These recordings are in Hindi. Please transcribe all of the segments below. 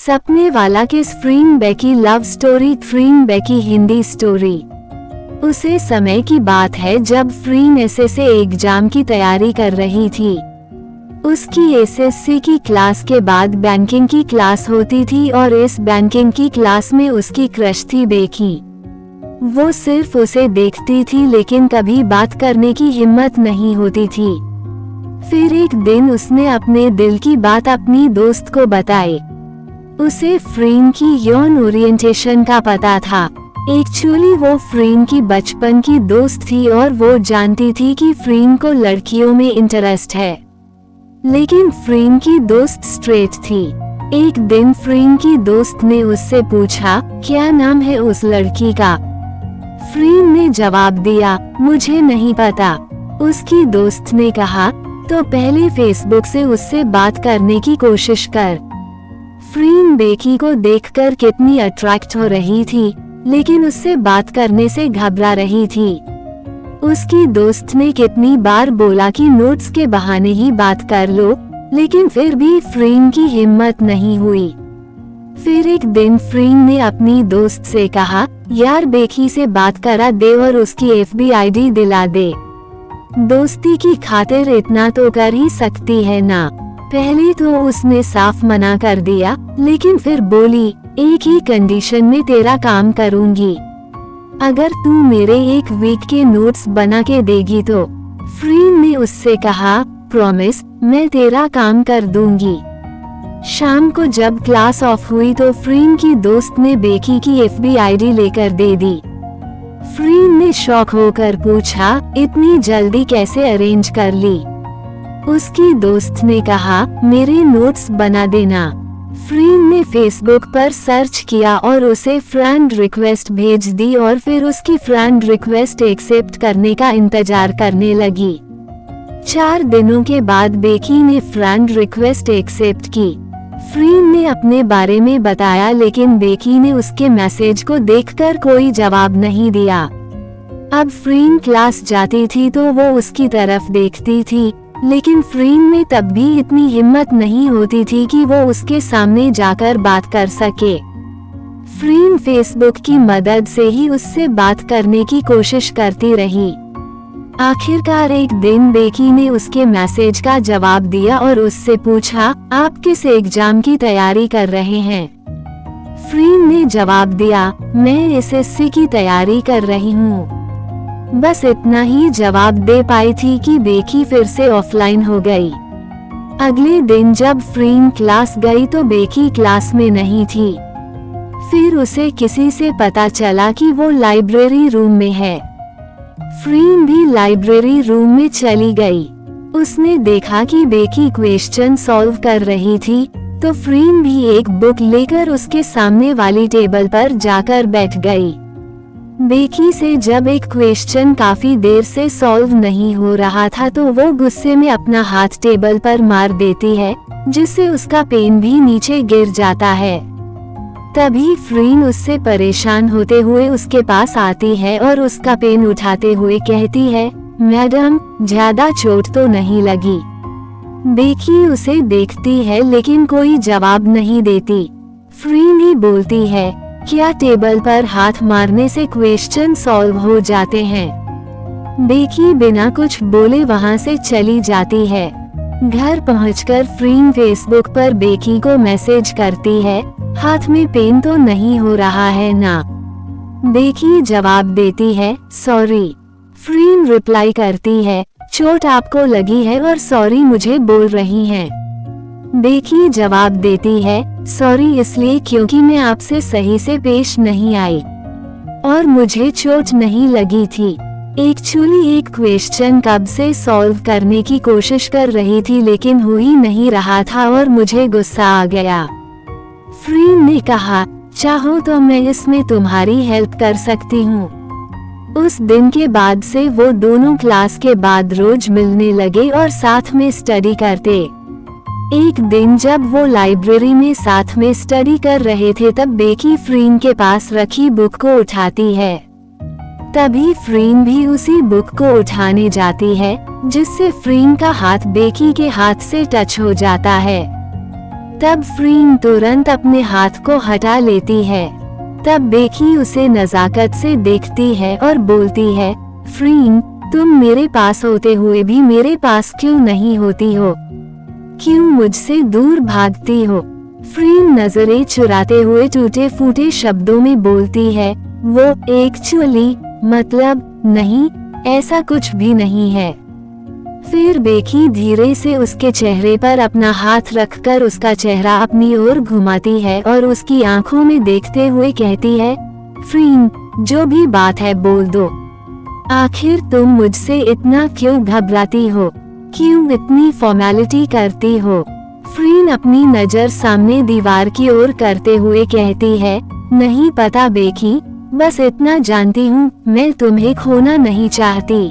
सपने वाला kiss Freen Becky love story. Freen Becky Hindi story. उसे समय की बात है जब फ्रीन एसएससी एग्जाम की तैयारी कर रही थी। उसकी एसएससी की क्लास के बाद बैंकिंग की क्लास होती थी और इस बैंकिंग की क्लास में उसकी क्रश थी बेकी। वो सिर्फ उसे देखती थी लेकिन कभी बात करने की हिम्मत नहीं होती थी। फिर एक दिन उसने अपने दिल की बात अपनी दोस्त को बताई। उसे फ्रीन की यौन ओरिएंटेशन का पता था। एक्चुअली वो फ्रीन की बचपन की दोस्त थी और वो जानती थी कि फ्रीन को लड़कियों में इंटरेस्ट है, लेकिन फ्रीन की दोस्त स्ट्रेट थी। एक दिन फ्रीन की दोस्त ने उससे पूछा, क्या नाम है उस लड़की का? फ्रीन ने जवाब दिया, मुझे नहीं पता। उसकी दोस्त ने कहा, तो पहले फेसबुक से उससे बात करने की कोशिश कर। फ्रीन बेकी को देखकर कितनी अट्रैक्ट हो रही थी, लेकिन उससे बात करने से घबरा रही थी। उसकी दोस्त ने कितनी बार बोला कि नोट्स के बहाने ही बात कर लो, लेकिन फिर भी फ्रीन की हिम्मत नहीं हुई। फिर एक दिन फ्रीन ने अपनी दोस्त से कहा, यार बेकी से बात करा दे और उसकी एफबी आईडी दिला दे। दोस्ती की खातिर इतना तो कर ही सकती है ना। पहले तो उसने साफ मना कर दिया, लेकिन फिर बोली, एक ही कंडीशन में तेरा काम करूंगी, अगर तू मेरे एक वीक के नोट्स बना के देगी तो। फ्रीन ने उससे कहा, प्रॉमिस, मैं तेरा काम कर दूंगी। शाम को जब क्लास ऑफ हुई तो फ्रीन की दोस्त ने बेकी की एफबी आईडी लेकर दे दी। फ्रीन ने शॉक होकर पूछा, इतनी जल्दी कैसे अरेंज कर ली? उसकी दोस्त ने कहा, मेरे नोट्स बना देना। फ्रीन ने फेसबुक पर सर्च किया और उसे फ्रेंड रिक्वेस्ट भेज दी और फिर उसकी फ्रेंड रिक्वेस्ट एक्सेप्ट करने का इंतजार करने लगी। 4 दिनों के बाद बेकी ने फ्रेंड रिक्वेस्ट एक्सेप्ट की। फ्रीन ने अपने बारे में बताया, लेकिन बेकी ने उसके मैसेज को देखकर कोई जवाब नहीं दिया। अब फ्रीन क्लास जाती थी तो वो उसकी तरफ देखती थी, लेकिन फ्रीन में तब भी इतनी हिम्मत नहीं होती थी कि वो उसके सामने जाकर बात कर सके। फ्रीन फेसबुक की मदद से ही उससे बात करने की कोशिश करती रही। आखिरकार एक दिन बेकी ने उसके मैसेज का जवाब दिया और उससे पूछा, आप किस एग्जाम की तैयारी कर रहे हैं? फ्रीन ने जवाब दिया, मैं एसएससी की तैयारी कर रही हूँ। बस इतना ही जवाब दे पाई थी कि बेकी फिर से ऑफलाइन हो गई। अगले दिन जब फ्रीन क्लास गई तो बेकी क्लास में नहीं थी। फिर उसे किसी से पता चला कि वो लाइब्रेरी रूम में है। फ्रीन भी लाइब्रेरी रूम में चली गई। उसने देखा कि बेकी क्वेश्चन सॉल्व कर रही थी, तो फ्रीन भी एक बुक लेकर उसके सामने वाली टेबल पर जाकर बैठ गई। बेकी से जब एक क्वेश्चन काफी देर से सॉल्व नहीं हो रहा था तो वो गुस्से में अपना हाथ टेबल पर मार देती है, जिससे उसका पेन भी नीचे गिर जाता है। तभी फ्रीन उससे परेशान होते हुए उसके पास आती है और उसका पेन उठाते हुए कहती है, मैडम, ज्यादा चोट तो नहीं लगी? बेकी उसे देखती है लेकिन कोई जवाब नहीं देती। फ्रीन ही बोलती है, क्या टेबल पर हाथ मारने से क्वेश्चन सॉल्व हो जाते हैं? बेकी बिना कुछ बोले वहां से चली जाती है। घर पहुंचकर फ्रीन फेसबुक पर बेकी को मैसेज करती है, हाथ में पेन तो नहीं हो रहा है ना? बेकी जवाब देती है, सॉरी। फ्रीन रिप्लाई करती है, चोट आपको लगी है और सॉरी मुझे बोल रही हैं। बेकी जवाब देती है, सॉरी इसलिए क्योंकि मैं आपसे सही से पेश नहीं आई और मुझे चोट नहीं लगी थी। एक्चुअली एक क्वेश्चन कब से सॉल्व करने की कोशिश कर रही थी लेकिन हो ही नहीं रहा था और मुझे गुस्सा आ गया। फ्रीन ने कहा, चाहो तो मैं इसमें तुम्हारी हेल्प कर सकती हूँ। उस दिन के बाद से वो दोनों क्लास के बाद रोज मिलने लगे और साथ में स्टडी करते। एक दिन जब वो लाइब्रेरी में साथ में स्टडी कर रहे थे तब बेकी फ्रीन के पास रखी बुक को उठाती है। तभी फ्रीन भी उसी बुक को उठाने जाती है, जिससे फ्रीन का हाथ बेकी के हाथ से टच हो जाता है। तब फ्रीन तुरंत अपने हाथ को हटा लेती है। तब बेकी उसे नजाकत से देखती है और बोलती है, फ्रीन, तुम मेरे पास होते हुए भी मेरे पास क्यों नहीं होती हो? क्यों मुझसे दूर भागती हो? फ्रीन नजरें चुराते हुए टूटे फूटे शब्दों में बोलती है, वो एक्चुअली मतलब नहीं, ऐसा कुछ भी नहीं है। फिर बेकी धीरे से उसके चेहरे पर अपना हाथ रखकर उसका चेहरा अपनी ओर घुमाती है और उसकी आंखों में देखते हुए कहती है, फ्रीन, जो भी बात है बोल दो। आखिर तुम मुझसे इतना क्यों घबराती हो? क्यों इतनी फॉर्मेलिटी करती हो? फ्रीन अपनी नजर सामने दीवार की ओर करते हुए कहती है, नहीं पता बेकी, बस इतना जानती हूँ, मैं तुम्हें खोना नहीं चाहती।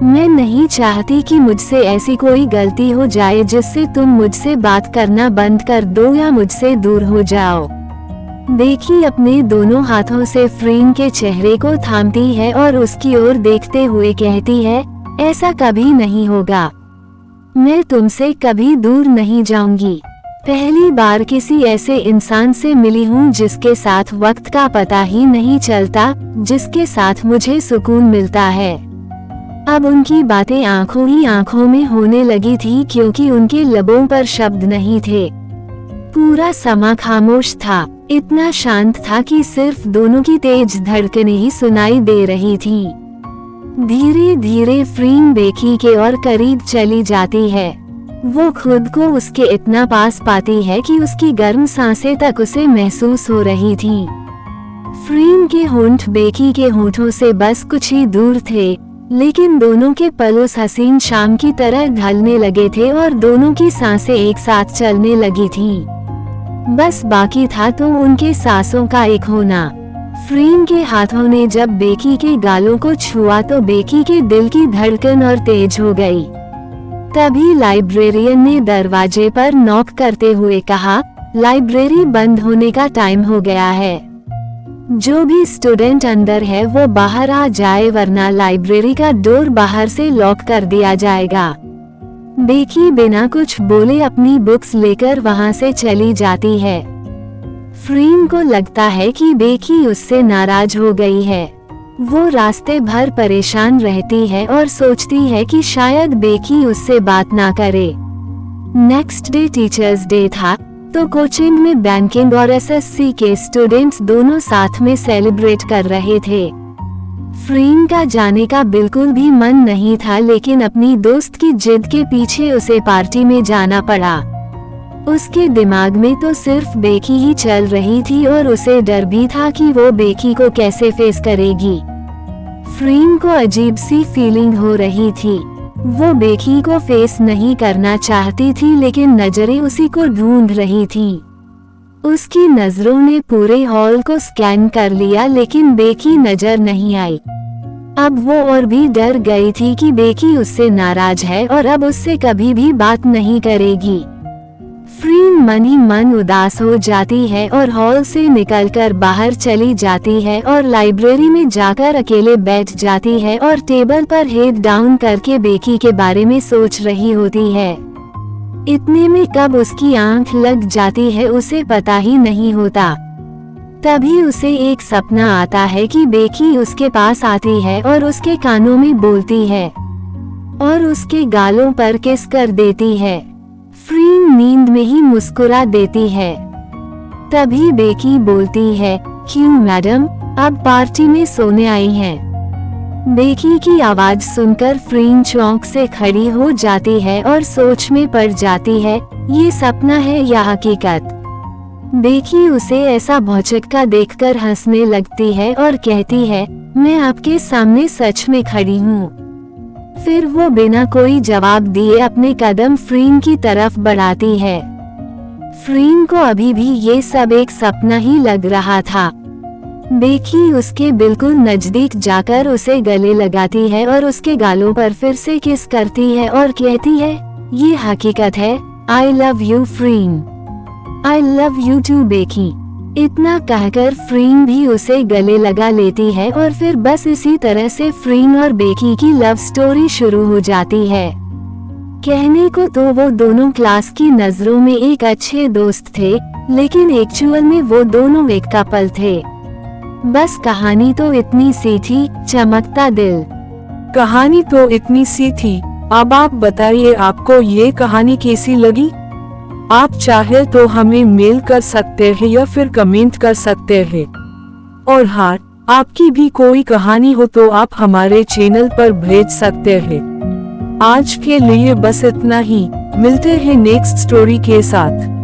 मैं नहीं चाहती कि मुझसे ऐसी कोई गलती हो जाए जिससे तुम मुझसे बात करना बंद कर दो या मुझसे दूर हो जाओ। बेकी अपने दोनों हाथों से फ्रीन के चेहरे को थामती है और उसकी ओर देखते हुए कहती है, ऐसा कभी नहीं होगा। मैं तुमसे कभी दूर नहीं जाऊंगी। पहली बार किसी ऐसे इंसान से मिली हूँ जिसके साथ वक्त का पता ही नहीं चलता, जिसके साथ मुझे सुकून मिलता है। अब उनकी बातें आंखों ही आंखों में होने लगी थी क्योंकि उनके लबों पर शब्द नहीं थे। पूरा समा खामोश था, इतना शांत था कि सिर्फ दोनों की तेज धड़कनें ही सुनाई दे रही थी। धीरे धीरे फ्रीन बेकी के और करीब चली जाती है। वो खुद को उसके इतना पास पाती है कि उसकी गर्म सांसें तक उसे महसूस हो रही थी। फ्रीन के होंठ बेकी के होंठों से बस कुछ ही दूर थे, लेकिन दोनों के पल उस हसीन शाम की तरह ढलने लगे थे और दोनों की सांसें एक साथ चलने लगी थीं। बस बाकी था तो उनके सांसों का एक होना। फ्रीन के हाथों ने जब बेकी के गालों को छुआ तो बेकी के दिल की धड़कन और तेज हो गई। तभी लाइब्रेरियन ने दरवाजे पर नॉक करते हुए कहा, लाइब्रेरी बंद होने का टाइम हो गया है। जो भी स्टूडेंट अंदर है वो बाहर आ जाए वरना लाइब्रेरी का डोर बाहर से लॉक कर दिया जाएगा। बेकी बिना कुछ बोले अपनी बुक्स लेकर वहां से चली जाती है। फ्रीन को लगता है कि बेकी उससे नाराज हो गई है। वो रास्ते भर परेशान रहती है और सोचती है कि शायद बेकी उससे बात ना करे। नेक्स्ट डे टीचर्स डे था तो कोचिंग में बैंकिंग और एसएससी के स्टूडेंट्स दोनों साथ में सेलिब्रेट कर रहे थे। फ्रीन का जाने का बिल्कुल भी मन नहीं था, लेकिन अपनी दोस्त की जिद के पीछे उसे पार्टी में जाना पड़ा। उसके दिमाग में तो सिर्फ बेकी ही चल रही थी और उसे डर भी था कि वो बेकी को कैसे फेस करेगी। फ्रीन को अजीब सी फीलिंग हो रही थी। वो बेकी को फेस नहीं करना चाहती थी, लेकिन नजरें उसी को ढूंढ रही थीं। उसकी नजरों ने पूरे हॉल को स्कैन कर लिया, लेकिन बेकी नजर नहीं आई। अब वो और भी डर गई थी कि बेकी उससे नाराज है और अब उससे कभी भी बात नहीं करेगी। फ्रीन मन ही मन उदास हो जाती है और हॉल से निकलकर बाहर चली जाती है और लाइब्रेरी में जाकर अकेले बैठ जाती है और टेबल पर हेड डाउन करके बेकी के बारे में सोच रही होती है। इतने में कब उसकी आंख लग जाती है उसे पता ही नहीं होता। तभी उसे एक सपना आता है कि बेकी उसके पास आती है और उसके कानों में बोलती है और उसके गालों पर किस कर देती है। फ्रीन नींद में ही मुस्कुरा देती है। तभी बेकी बोलती है, क्यों मैडम, अब पार्टी में सोने आई हैं? बेकी की आवाज सुनकर फ्रीन चौंक से खड़ी हो जाती है और सोच में पड़ जाती है, ये सपना है या हकीकत। बेकी उसे ऐसा भौचक्का देखकर हंसने लगती है और कहती है, मैं आपके सामने सच में खड़ी हूँ। फिर वो बिना कोई जवाब दिए अपने कदम फ्रीन की तरफ बढ़ाती है। फ्रीन को अभी भी ये सब एक सपना ही लग रहा था। बेकी उसके बिल्कुल नजदीक जाकर उसे गले लगाती है और उसके गालों पर फिर से किस करती है और कहती है, ये हकीकत है, I love you Freen, I love you too Becky. इतना कहकर फ्रीन भी उसे गले लगा लेती है और फिर बस इसी तरह से फ्रीन और बेकी की लव स्टोरी शुरू हो जाती है। कहने को तो वो दोनों क्लास की नजरों में एक अच्छे दोस्त थे, लेकिन एक्चुअल में वो दोनों एक कपल थे। बस कहानी तो इतनी सी थी, चमकता दिल। कहानी तो इतनी सी थी। अब आप बताइए आपको ये कहानी कैसी लगी। आप चाहे तो हमें मेल कर सकते हैं या फिर कमेंट कर सकते हैं। और हाँ, आपकी भी कोई कहानी हो तो आप हमारे चैनल पर भेज सकते हैं। आज के लिए बस इतना ही। मिलते हैं नेक्स्ट स्टोरी के साथ।